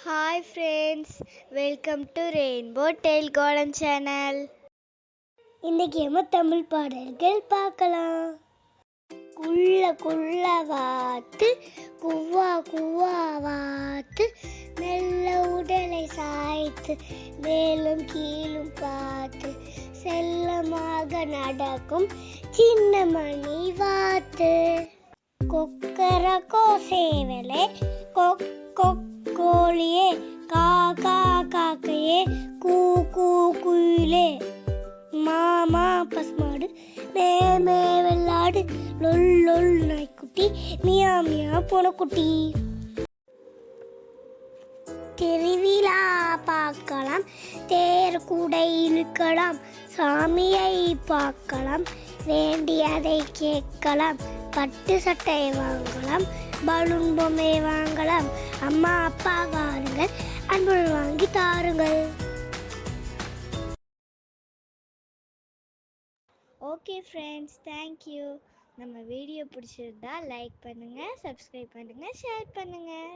Hi friends, welcome to Rainbow Tail Garden Channel. இன்னைக்கு நம்ம தமிழ் பாடல்கள் பார்க்கலாம். குள்ள குள்ள வாத்து குவா குவா வாத்து மெல்ல உடலை சாய்த்து மேலும் கீழும் பார்த்து செல்லமாக நடக்கும் சின்ன மணி வாத்து. கொக்கரக்கோ சேவலே கொக் கொக் கோழியே கா கா காக்கையே கூ கூ குயிலே மாமா பசுமாடு மே மே வெள்ளாடு லொல் லொல் நாய்க்குட்டி மியா மியா பூனைக்குட்டி. திருவிழா பார்க்கலாம், தேர் கூடை இழுக்கலாம், சாமியை பார்க்கலாம், வேண்டியதை கேட்கலாம், பட்டு சட்டை வாங்கலாம், பலூன் பொம்மை வாங்கலாம், அம்மா அப்பா வாருங்கள் அன்புடன் வாங்கி தாருங்கள். Okay friends, thank you. நம்ம வீடியோ பிடிச்சிருந்தா லைக் பண்ணுங்கள், சப்ஸ்கிரைப் பண்ணுங்கள், ஷேர் பண்ணுங்கள்.